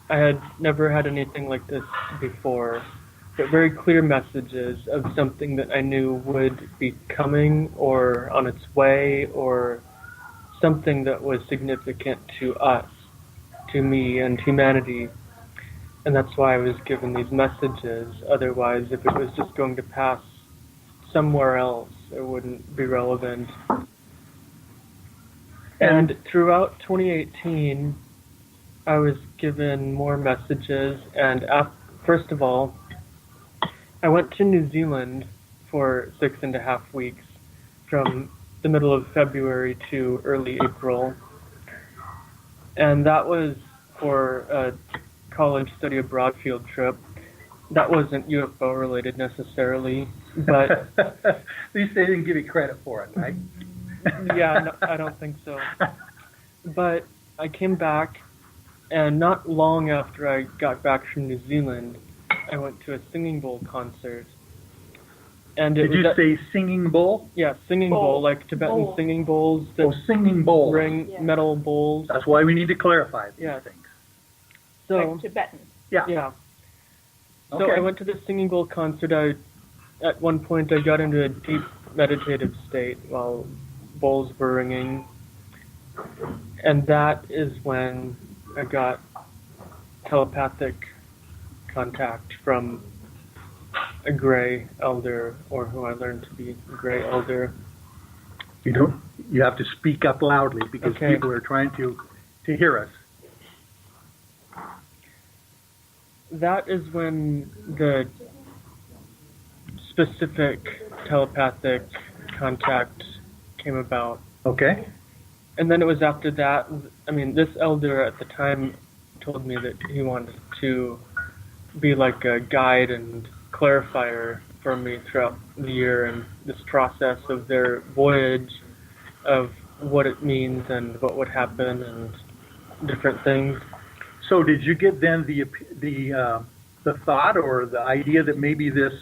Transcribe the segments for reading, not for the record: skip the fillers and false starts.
I had never had anything like this before, but very clear messages of something that I knew would be coming or on its way or something that was significant to us, to me and humanity. And that's why I was given these messages. Otherwise, if it was just going to pass somewhere else, it wouldn't be relevant. And throughout 2018, I was given more messages. And first of all, I went to New Zealand for 6.5 weeks, from the middle of February to early April. And that was for a college study abroad field trip. That wasn't UFO related necessarily, but at least they didn't give you credit for it, right? Yeah, no, I don't think so. But I came back, and not long after I got back from New Zealand, I went to a singing bowl concert. And Did you say singing bowl? Yeah, singing bowl, like Tibetan singing bowls. Singing bowls. Ring metal bowls. That's why we need to clarify these things. So, like Tibetan. Yeah. So I went to the singing bowl concert. At one point, I got into a deep meditative state while bowls were ringing. And that is when I got telepathic contact from a gray elder, or who I learned to be a gray elder. You have to speak up loudly because people are trying to hear us. That is when the specific telepathic contact came about. Okay. And then it was after that, this elder at the time told me that he wanted to be like a guide and clarifier for me throughout the year and this process of their voyage, of what it means and what would happen and different things. So did you get then the thought or the idea that maybe this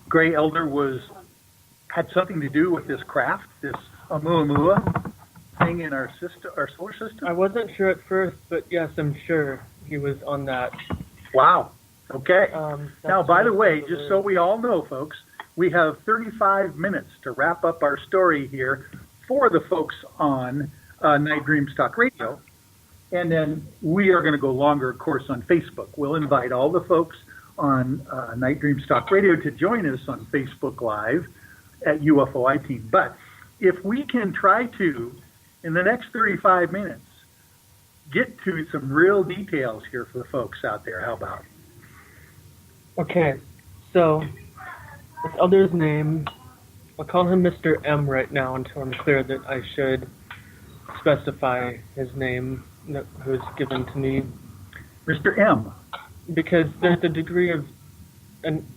gray elder had something to do with this craft, this Oumuamua thing in our solar system? I wasn't sure at first, but yes, I'm sure he was on that. Wow. Okay. Now, by the way, just so we all know, folks, we have 35 minutes to wrap up our story here for the folks on Night Dreams Talk Radio. And then we are going to go longer, of course, on Facebook. We'll invite all the folks on Night Dreams Talk Radio to join us on Facebook Live at UFOI Team. But if we can try to, in the next 35 minutes, get to some real details here for the folks out there, how about? Okay, so this elder's name, I'll call him Mr. M right now until I'm clear that I should specify his name that was given to me. Mr. M. Because there's a degree of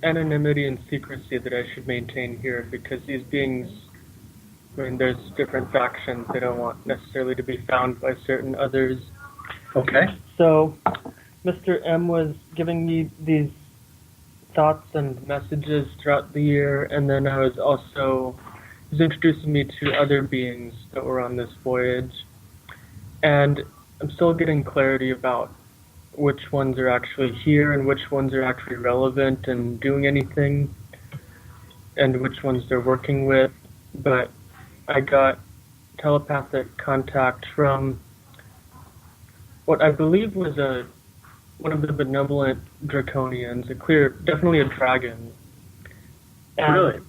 anonymity and secrecy that I should maintain here, because these beings, there's different factions. They don't want necessarily to be found by certain others. Okay. So Mr. M was giving me these thoughts and messages throughout the year, and then he was introducing me to other beings that were on this voyage. And I'm still getting clarity about which ones are actually here and which ones are actually relevant and doing anything, and which ones they're working with. But I got telepathic contact from what I believe was one of the benevolent draconians, definitely a dragon. And really?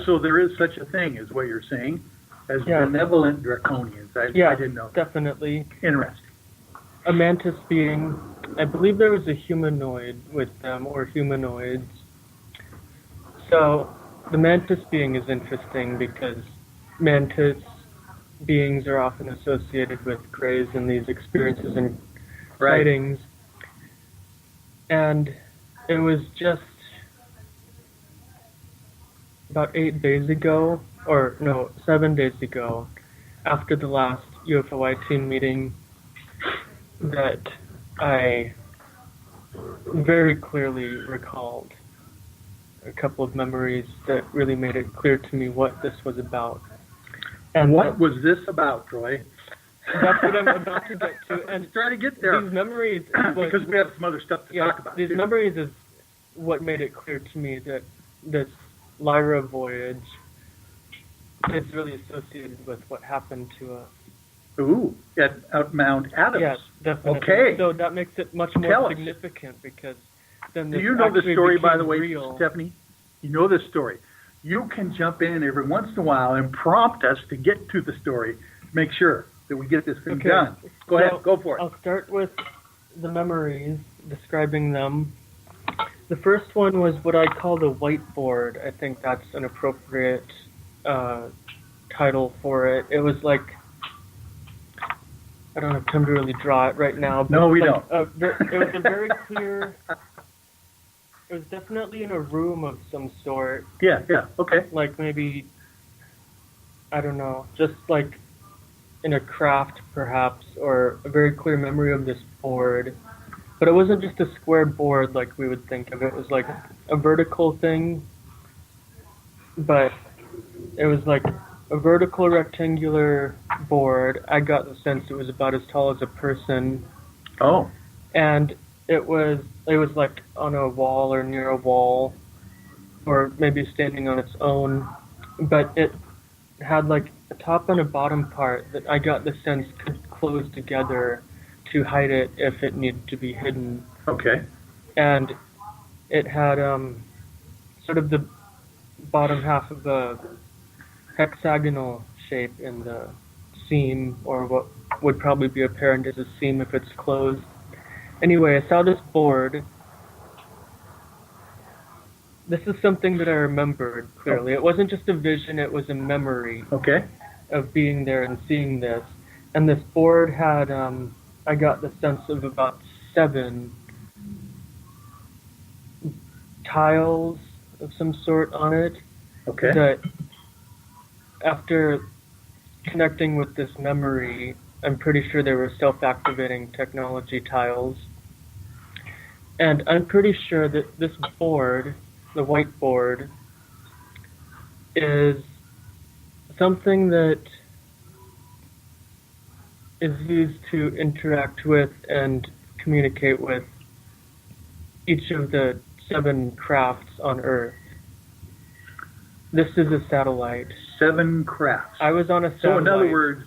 So there is such a thing, is what you're saying, as benevolent draconians. I didn't know that. Definitely. Interesting. A mantis being. I believe there was a humanoid with them, or humanoids. So the mantis being is interesting because mantis beings are often associated with grays in these experiences and sightings. And it was just about 7 days ago, after the last UFOI team meeting, that I very clearly recalled a couple of memories that really made it clear to me what this was about. And what was this about, Troy? That's what I'm about to get to. And let's try to get there. These memories... because we have some other stuff to talk about. These memories is what made it clear to me that this Lyra voyage is really associated with what happened to us. Ooh, at Mount Adams. Yes, definitely. Okay. So that makes it much more significant because then do you know the story, by the way, real. Stephanie? You know this story. You can jump in every once in a while and prompt us to get to the story to make sure that we get this thing done. Go ahead, go for it. I'll start with the memories, describing them. The first one was what I call the whiteboard. I think that's an appropriate title for it. It was like, I don't have time to really draw it right now. But no, we don't. It was a very clear... It was definitely in a room of some sort. Yeah, okay. Like maybe, I don't know, just like in a craft perhaps, or a very clear memory of this board. But it wasn't just a square board like we would think of it. It was like a vertical thing, but it was like a vertical rectangular board. I got the sense it was about as tall as a person. Oh. And it was like on a wall or near a wall, or maybe standing on its own, but it had like a top and a bottom part that I got the sense could close together to hide it if it needed to be hidden. Okay. And it had sort of the bottom half of a hexagonal shape in the seam, or what would probably be apparent as a seam if it's closed. Anyway, I saw this board. This is something that I remembered clearly. It wasn't just a vision, it was a memory of being there and seeing this. And this board had, I got the sense of about 7 tiles of some sort on it. Okay. That after connecting with this memory, I'm pretty sure they were self-activating technology tiles. And I'm pretty sure that this board, the whiteboard, is something that is used to interact with and communicate with each of the 7 crafts on Earth. This is a satellite. 7 crafts. I was on a satellite. So in other words,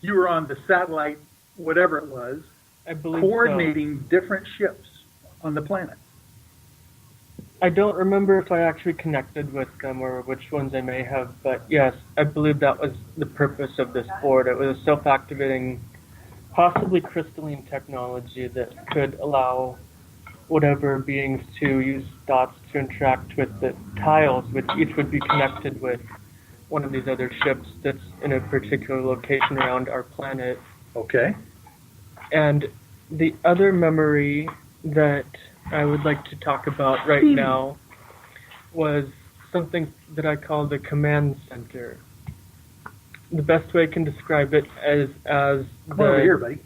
you were on the satellite, whatever it was, I believe coordinating different ships on the planet. I don't remember if I actually connected with them or which ones I may have, but yes, I believe that was the purpose of this board. It was a self-activating, possibly crystalline technology that could allow whatever beings to use dots to interact with the tiles, which each would be connected with one of these other ships that's in a particular location around our planet. Okay. And the other memory that I would like to talk about right now was something that I call the command center. The best way I can describe it is as Come over here, buddy.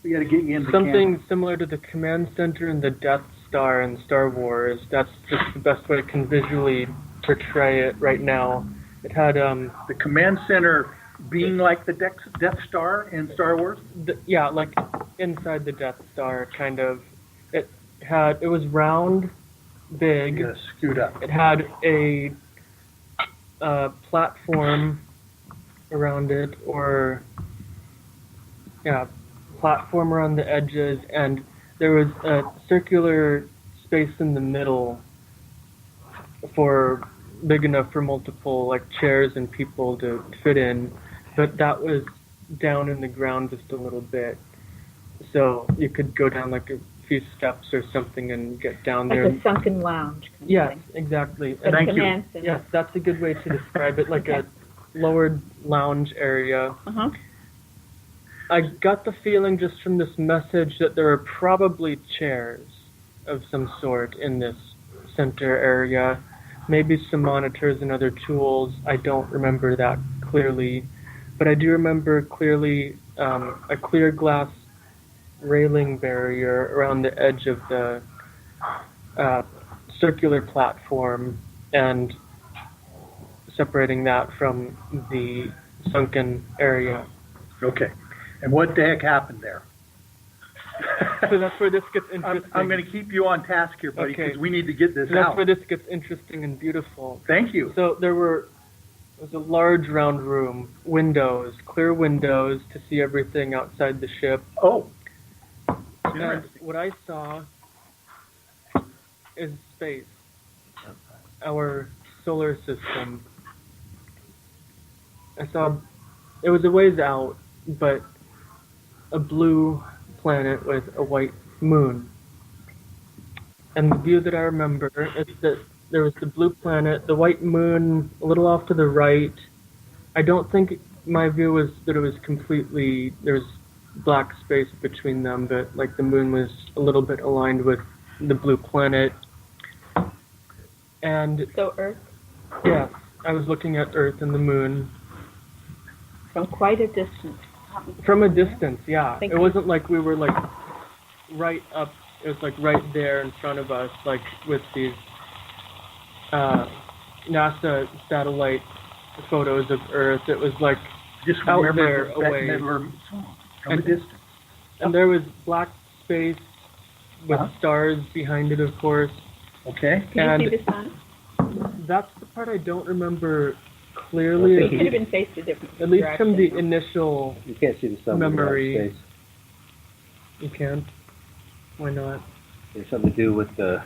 We got to get you in the something similar to the command center in the Death Star in Star Wars. That's just the best way I can visually portray it right now. It had the command center being like the Death Star in Star Wars. Yeah, like inside the Death Star, kind of. It was round, big. You gotta scoot up. It had a platform around it, platform around the edges, and there was a circular space in the middle for big enough for multiple like chairs and people to fit in, but that was down in the ground just a little bit, so you could go down like a few steps or something and get down there. Like a sunken lounge. Yes, exactly. And thank you. Yes, that's a good way to describe it, like a lowered lounge area. Uh-huh. I got the feeling just from this message that there are probably chairs of some sort in this center area, maybe some monitors and other tools. I don't remember that clearly, but I do remember clearly a clear glass railing barrier around the edge of the circular platform and separating that from the sunken area. Okay. And what the heck happened there? So that's where this gets interesting. I'm going to keep you on task here, buddy, because we need to get this so that's out. where this gets interesting and beautiful. Thank you. So there was a large round room, windows, clear windows to see everything outside the ship. Oh. And what I saw is space, our solar system. I saw, it was a ways out, but a blue planet with a white moon. And the view that I remember is that there was the blue planet, the white moon a little off to the right. I don't think my view was that it was completely, there was black space between them, but like the moon was a little bit aligned with the blue planet. And so Earth? Yes, I was looking at Earth and the moon. From quite a distance. From a distance, yeah. It wasn't like we were like right up, it was like right there in front of us, like with these NASA satellite photos of Earth. It was like just out there away. From a distance. And there was black space with stars behind it, of course. Okay. Can you see the sun? That's the part I don't remember clearly. It could have been faced a different At least from the initial you can't see the sun memory. Space. You can't? Why not? There's something to do with the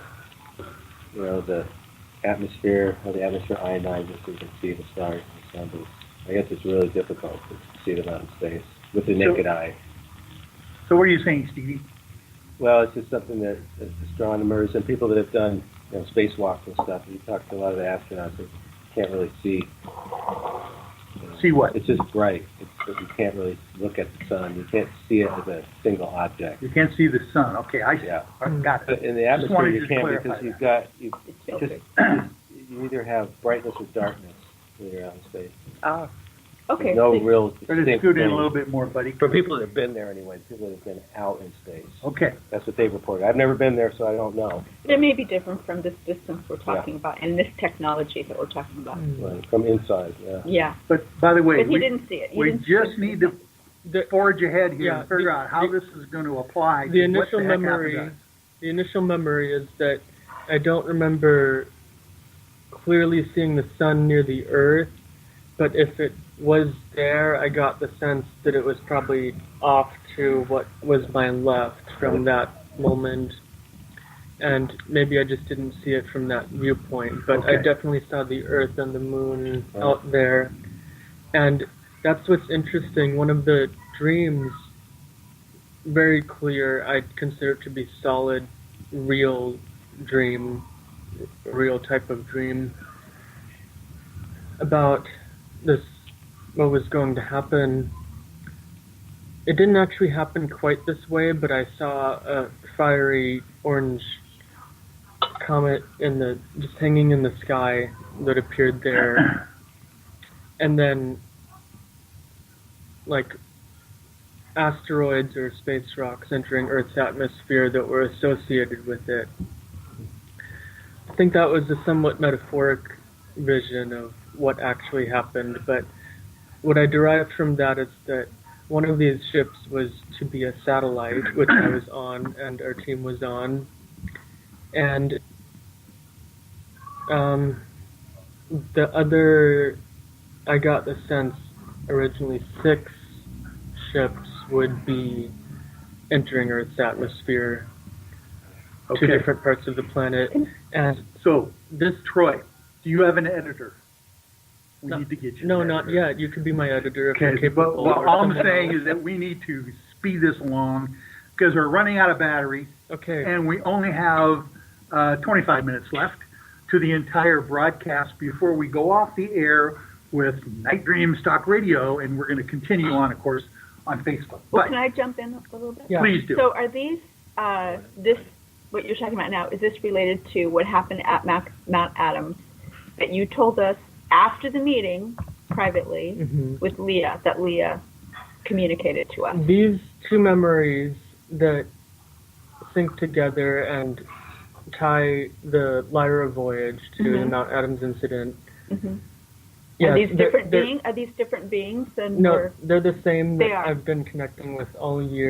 atmosphere, how the atmosphere ionizes so you can see the stars and the sun. But I guess it's really difficult to see them out in space with the naked eye. So what are you saying, Stevie? Well, it's just something that astronomers and people that have done spacewalks and stuff, you talk to a lot of the astronauts, they can't really see. See what? It's just bright. You can't really look at the sun. You can't see it as a single object. You can't see the sun. Okay, I see. Yeah. Got it. But in the atmosphere, you can't because you either have brightness or darkness when you're out in space. Okay. There's no real Better distinct scoot in thing. a little bit more, buddy. For people that have been there anyway, people that have been out in space. Okay. That's what they've reported. I've never been there, so I don't know. It may be different from this distance we're talking about and this technology that we're talking about. Right. From inside, Yeah. But by the way, but he didn't see it. We just need to forge ahead here and figure out how this is going to apply. The initial memory is that I don't remember clearly seeing the sun near the Earth, but if it was there, I got the sense that it was probably off to what was my left from that moment. And maybe I just didn't see it from that viewpoint, but I definitely saw the Earth and the moon out there. And that's what's interesting. One of the dreams, very clear, I'd consider it to be solid, real dream, real type of dream about this, what was going to happen. It didn't actually happen quite this way, but I saw a fiery orange comet just hanging in the sky that appeared there, and then like asteroids or space rocks entering Earth's atmosphere that were associated with it. I think that was a somewhat metaphoric vision of what actually happened, but what I derived from that is that one of these ships was to be a satellite, which I was on and our team was on, and the other, I got the sense originally 6 ships would be entering Earth's atmosphere, 2 different parts of the planet. And so, Troy, do you have an editor? We need to get you. No, not yet. You could be my editor if you're capable. But all I'm saying is that we need to speed this along because we're running out of battery. Okay. And we only have 25 minutes left to the entire broadcast before we go off the air with Night Dreams Talk Radio, and we're going to continue on, of course, on Facebook. Well, can I jump in a little bit? Yeah. Please do. So are these, what you're talking about now, is this related to what happened at Mount Adams that you told us after the meeting, privately, with Leah, that Leah communicated to us? These 2 memories that sync together and tie the Lyra voyage to the Mount Adams incident Yes, are these they're- different they're- beings? Are these different beings than No, we're- they're the same They that are. I've been connecting with all year.